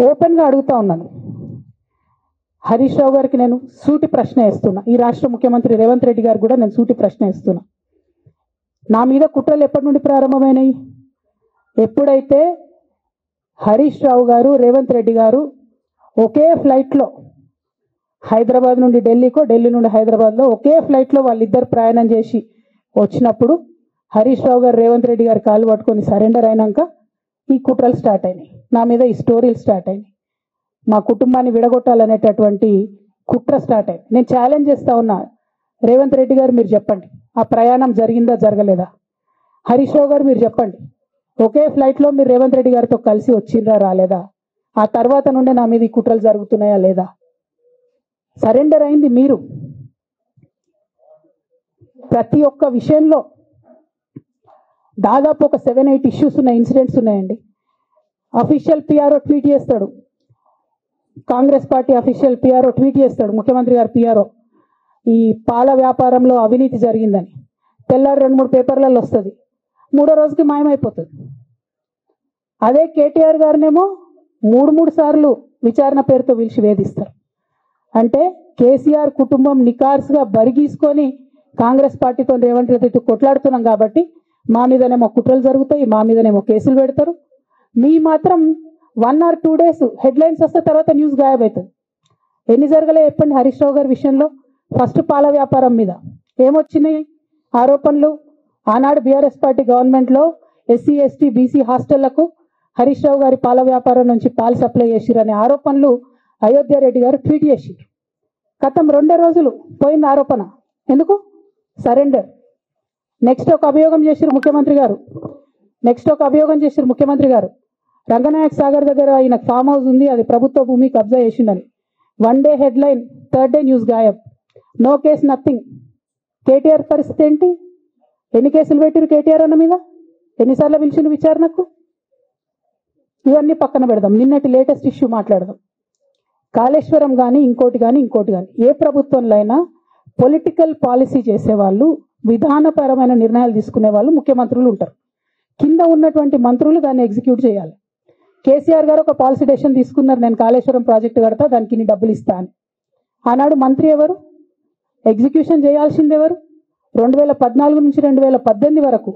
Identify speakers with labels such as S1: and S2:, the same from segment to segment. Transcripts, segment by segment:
S1: Open గా అడుగుతా ఉన్నాను. హరీష్ రావు గారికి నేను సూటి ప్రశ్న వేస్తున్నా. ఈ రాష్ట్ర ముఖ్యమంత్రి రేవంత్ రెడ్డి గారు కూడా నేను సూటి ప్రశ్న వేస్తున్నా. నా మీద కుట్రలు ఎప్పటి నుండి ప్రారంభమైనాయి? ఎప్పుడైతే హరీష్ రావు గారు రేవంత్ రెడ్డి గారు ఒకే ఫ్లైట్లో హైదరాబాద్ నుండి ఢిల్లీకో, ఢిల్లీ నుండి హైదరాబాద్లో ఒకే ఫ్లైట్లో వాళ్ళిద్దరు ప్రయాణం చేసి వచ్చినప్పుడు హరీష్ రావు గారు రేవంత్ రెడ్డి గారి కాలు పట్టుకొని సరెండర్ అయినాక ఈ కుట్రలు స్టార్ట్ అయినాయి. నా మీద ఈ స్టోరీలు స్టార్ట్ అయినాయి. మా కుటుంబాన్ని విడగొట్టాలనేటటువంటి కుట్ర స్టార్ట్ అయింది. నేను ఛాలెంజ్ చేస్తా ఉన్నా, రేవంత్ రెడ్డి గారు మీరు చెప్పండి, ఆ ప్రయాణం జరిగిందా జరగలేదా? హరీష్ రావు గారు మీరు చెప్పండి, ఒకే ఫ్లైట్లో మీరు రేవంత్ రెడ్డి గారితో కలిసి వచ్చిండ్రా రాలేదా? ఆ తర్వాత నుండే నా మీద ఈ కుట్రలు జరుగుతున్నాయా లేదా? సరెండర్ అయింది మీరు. ప్రతి ఒక్క విషయంలో దాదాపు ఒక 7-8 ఇష్యూస్ ఉన్న ఇన్సిడెంట్స్ ఉన్నాయండి. అఫీషియల్ పిఆర్ఓ ట్వీట్ చేస్తాడు, Congress party official PRO tweet చేస్తాడు, ముఖ్యమంత్రి గారు పిఆర్ఓ, ఈ పాల వ్యాపారంలో అవినీతి జరిగిందని. తెల్లారి 2-3 పేపర్లలో వస్తుంది, 3వ రోజుకి మాయమైపోతుంది. అదే కేటీఆర్ గారినేమో 3 సార్లు విచారణ పేరుతో పిలిచి వేధిస్తారు. అంటే కేసీఆర్ కుటుంబం నికార్స్గా బరిగీసుకొని కాంగ్రెస్ పార్టీతో రేవంత్ రెడ్డితో కొట్లాడుతున్నాం కాబట్టి మా మీదనేమో కుట్రలు జరుగుతాయి, మా మీదనేమో కేసులు పెడతారు. మీ మాత్రం 1 or 2 days హెడ్లైన్స్ వస్తే తర్వాత న్యూస్ గాయబవుతుంది. ఎన్ని జరగలే చెప్పండి హరీష్ రావు గారి విషయంలో? ఫస్ట్ పాల వ్యాపారం మీద ఏమొచ్చినాయి ఆరోపణలు? ఆనాడు బీఆర్ఎస్ పార్టీ గవర్నమెంట్లో SC ST BC హాస్టళ్లకు Harish Rao గారి పాల వ్యాపారం నుంచి పాలు సప్లై చేసిరనే ఆరోపణలు అయోధ్య రెడ్డి గారు ట్వీట్ చేసిరు. గతం 2 రోజులు పోయింది ఆరోపణ. ఎందుకు? సరెండర్. నెక్స్ట్ ఒక అభియోగం చేసిరు ముఖ్యమంత్రి గారు, రంగనాయక్ సాగర్ దగ్గర ఆయన ఫామ్ హౌస్ ఉంది, అది ప్రభుత్వ భూమి, కబ్జా చేసిండని. 1 day headline, 3rd day news గాయబ్. No case, nothing. కేటీఆర్ పరిస్థితి ఏంటి? ఎన్ని కేసులు పెట్టిరు కేటీఆర్ అన్న మీద? ఎన్నిసార్లు పిలిచిండు విచారణకు? ఇవన్నీ పక్కన పెడదాం. నిన్నటి లేటెస్ట్ ఇష్యూ మాట్లాడదాం. కాళేశ్వరం కానీ ఇంకోటి కానీ ఏ ప్రభుత్వంలో అయినా పొలిటికల్ పాలసీ చేసేవాళ్ళు, విధానపరమైన నిర్ణయాలు తీసుకునే వాళ్ళు ముఖ్యమంత్రులు ఉంటారు. కింద ఉన్నటువంటి మంత్రులు దాన్ని ఎగ్జిక్యూట్ చేయాలి. కేసీఆర్ గారు ఒక పాలసీ డెసిషన్ తీసుకున్నారు, నేను కాళేశ్వరం ప్రాజెక్టు కడతా, దానికి ఇన్ని డబ్బులు ఇస్తా అని. ఆనాడు మంత్రి ఎవరు? ఎగ్జిక్యూషన్ చేయాల్సింది ఎవరు? 2014 నుంచి 2018 వరకు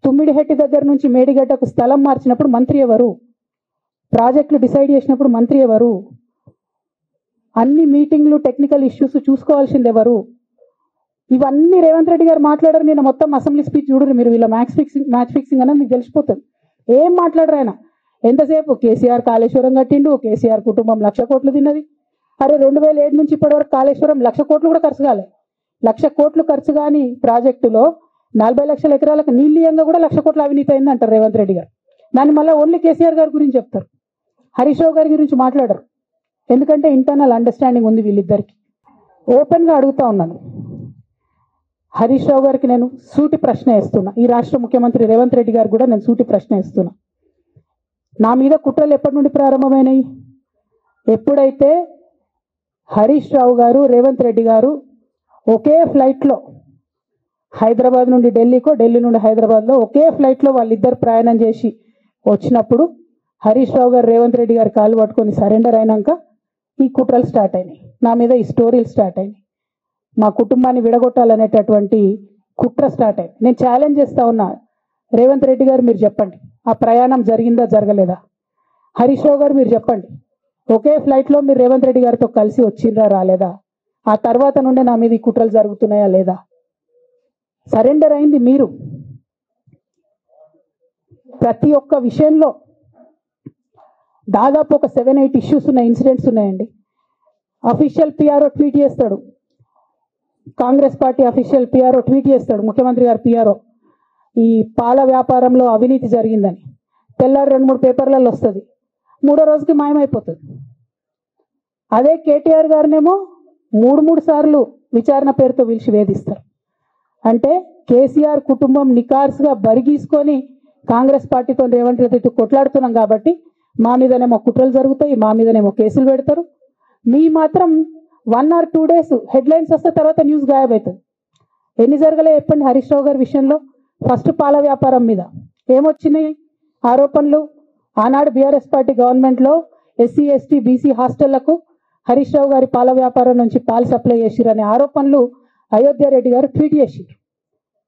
S1: తుమ్మిడిహెట్టి దగ్గర నుంచి మేడిగడ్డకు స్థలం మార్చినప్పుడు మంత్రి ఎవరు? ప్రాజెక్టులు డిసైడ్ చేసినప్పుడు మంత్రి ఎవరు? అన్ని మీటింగ్లు, టెక్నికల్ ఇష్యూస్ చూసుకోవాల్సింది ఎవరు? ఇవన్నీ రేవంత్ రెడ్డి గారు మాట్లాడారు. నేను మొత్తం అసెంబ్లీ స్పీచ్ చూడరు మీరు, వీళ్ళ మ్యాచ్ ఫిక్సింగ్ అనేది మీకు తెలిసిపోతుంది. ఏం మాట్లాడరు ఆయన. ఎంతసేపు కేసీఆర్ కాళేశ్వరం కట్టిండు, కేసీఆర్ కుటుంబం 1,00,000 కోట్లు తిన్నది. అరే 2007 నుంచి ఇప్పటి వరకు కాళేశ్వరం 1,00,000 కోట్లు కూడా ఖర్చు కాలే. 1,00,000 కోట్లు ఖర్చు కాని ప్రాజెక్టులో 40 లక్షల ఎకరాలకు నీళ్ళియంగా కూడా 1,00,000 కోట్లు అవినీతి అయింది అంటారు రేవంత్ రెడ్డి గారు. దాన్ని మళ్ళీ ఓన్లీ కేసీఆర్ గారి గురించి చెప్తారు, హరీష్ రావు గారి గురించి మాట్లాడరు. ఎందుకంటే ఇంటర్నల్ అండర్స్టాండింగ్ ఉంది వీళ్ళిద్దరికి. ఓపెన్ గా అడుగుతా ఉన్నాను, హరీష్ రావు గారికి నేను సూటి ప్రశ్న వేస్తున్నా. ఈ రాష్ట్ర ముఖ్యమంత్రి రేవంత్ రెడ్డి గారు కూడా నేను సూటి ప్రశ్న వేస్తున్నా. నా మీద కుట్రలు ఎప్పటి నుండి ప్రారంభమైనాయి? ఎప్పుడైతే హరీష్ రావు గారు రేవంత్ రెడ్డి గారు ఒకే ఫ్లైట్లో హైదరాబాద్ నుండి ఢిల్లీకో, ఢిల్లీ నుండి హైదరాబాద్లో ఒకే ఫ్లైట్లో వాళ్ళిద్దరు ప్రయాణం చేసి వచ్చినప్పుడు హరీష్ రావు గారు రేవంత్ రెడ్డి గారి కాలు పట్టుకొని సరెండర్ అయినాక ఈ కుట్రలు స్టార్ట్ అయినాయి. నా మీద ఈ స్టోరీలు స్టార్ట్ అయినాయి. మా కుటుంబాన్ని విడగొట్టాలనేటటువంటి కుట్ర స్టార్ట్ అయింది. నేను ఛాలెంజ్ చేస్తా ఉన్నా, రేవంత్ రెడ్డి గారు మీరు చెప్పండి, ఆ ప్రయాణం జరిగిందా జరగలేదా? హరీష్ రావు గారు మీరు చెప్పండి, ఒకే ఫ్లైట్లో మీరు రేవంత్ రెడ్డి గారితో కలిసి వచ్చిండ్రా రాలేదా? ఆ తర్వాత నుండే నా మీద ఈ కుట్రలు జరుగుతున్నాయా లేదా? సరెండర్ అయింది మీరు. ప్రతి ఒక్క విషయంలో దాదాపు ఒక 7-8 ఇష్యూస్ ఉన్న ఇన్సిడెంట్స్ ఉన్నాయండి. అఫీషియల్ పిఆర్ఓ ట్వీట్ చేస్తాడు, Congress party official PRO tweet చేస్తాడు, ముఖ్యమంత్రి గారు పిఆర్ఓ, ఈ పాల వ్యాపారంలో అవినీతి జరిగిందని. తెల్లారి 2-3 పేపర్లలో వస్తుంది, 3వ రోజుకి మాయమైపోతుంది. అదే కేటీఆర్ గారినేమో 3 సార్లు విచారణ పేరుతో పిలిచి వేధిస్తారు. అంటే కేసీఆర్ కుటుంబం నికార్స్గా బరిగీసుకొని కాంగ్రెస్ పార్టీతో రేవంత్ రెడ్డితో కొట్లాడుతున్నాం కాబట్టి మా మీదనేమో కుట్రలు జరుగుతాయి, మా మీదనేమో కేసులు పెడతారు. మీ మాత్రం 1 or 2 days హెడ్లైన్స్ వస్తే తర్వాత న్యూస్ గాయబవుతుంది. ఎన్ని జరగలే చెప్పండి హరీష్ రావు గారి విషయంలో? ఫస్ట్ పాల వ్యాపారం మీద ఏమొచ్చినాయి ఆరోపణలు? ఆనాడు బీఆర్ఎస్ పార్టీ గవర్నమెంట్లో SC ST BC హాస్టళ్లకు Harish Rao గారి పాల వ్యాపారం నుంచి పాలు సప్లై చేసిరనే ఆరోపణలు అయోధ్య రెడ్డి గారు ట్వీట్ చేసిరు.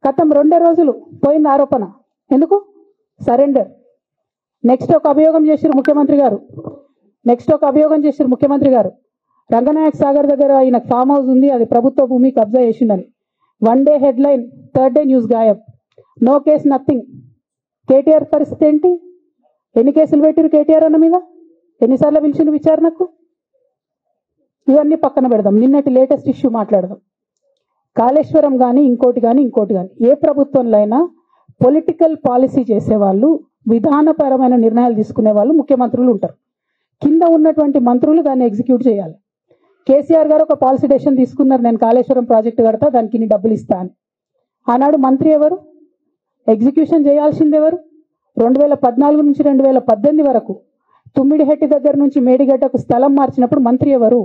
S1: గతం 2 రోజులు పోయింది ఆరోపణ. ఎందుకు? సరెండర్. నెక్స్ట్ ఒక అభియోగం చేసిరు ముఖ్యమంత్రి గారు రంగనాయక్ సాగర్ దగ్గర ఆయన ఫామ్ హౌస్ ఉంది, అది ప్రభుత్వ భూమి, కబ్జా చేసిండని. 1 day headline, 3rd day news గాయబ్. No case nothing. కేటీఆర్ పరిస్థితి ఏంటి? ఎన్ని కేసులు పెట్టిరు కేటీఆర్ అన్న మీద? ఎన్నిసార్లు పిలిచిండు విచారణకు? ఇవన్నీ పక్కన పెడదాం. నిన్నటి లేటెస్ట్ ఇష్యూ మాట్లాడదాం. కాళేశ్వరం కానీ ఇంకోటి కానీ ఏ ప్రభుత్వంలో అయినా పొలిటికల్ పాలసీ చేసేవాళ్ళు, విధానపరమైన నిర్ణయాలు తీసుకునే వాళ్ళు ముఖ్యమంత్రులు ఉంటారు. కింద ఉన్నటువంటి మంత్రులు దాన్ని ఎగ్జిక్యూట్ చేయాలి. కేసీఆర్ గారు ఒక పాలసీ డెసిషన్ తీసుకున్నారు, నేను కాళేశ్వరం ప్రాజెక్టు కడతా, దానికి ఇన్ని డబ్బులు ఇస్తా అని. ఆనాడు మంత్రి ఎవరు? ఎగ్జిక్యూషన్ చేయాల్సింది ఎవరు? 2014 నుంచి 2018 వరకు తుమ్మిడిహెట్టి దగ్గర నుంచి మేడిగడ్డకు స్థలం మార్చినప్పుడు మంత్రి ఎవరు?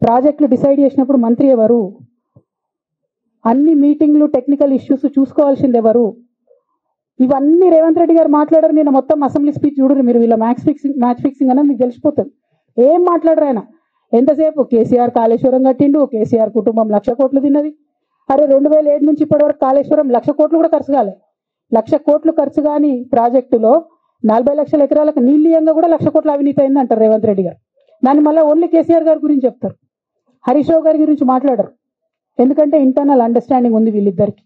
S1: ప్రాజెక్టులు డిసైడ్ చేసినప్పుడు మంత్రి ఎవరు? అన్ని మీటింగ్లు, టెక్నికల్ ఇష్యూస్ చూసుకోవాల్సింది ఎవరు? ఇవన్నీ రేవంత్ రెడ్డి గారు మాట్లాడారు. నేను మొత్తం అసెంబ్లీ స్పీచ్ చూడరు మీరు, వీళ్ళ మ్యాచ్ ఫిక్సింగ్ అనేది మీకు తెలిసిపోతుంది. ఏం మాట్లాడరు ఆయన. ఎంతసేపు కేసీఆర్ కాళేశ్వరం కట్టిండు, కేసీఆర్ కుటుంబం 1,00,000 కోట్లు తిన్నది. అరే 2007 నుంచి ఇప్పటి వరకు కాళేశ్వరం 1,00,000 కోట్లు కూడా ఖర్చు కాలే. 1,00,000 కోట్లు ఖర్చు కాని ప్రాజెక్టులో 40 లక్షల ఎకరాలకు నీళ్ళియంగా కూడా 1,00,000 కోట్లు అవినీతి అయింది అంటారు రేవంత్ రెడ్డి గారు. దాన్ని మళ్ళీ ఓన్లీ కేసీఆర్ గారి గురించి చెప్తారు, హరీష్ రావు గారి గురించి మాట్లాడరు. ఎందుకంటే ఇంటర్నల్ అండర్స్టాండింగ్ ఉంది వీళ్ళిద్దరికి.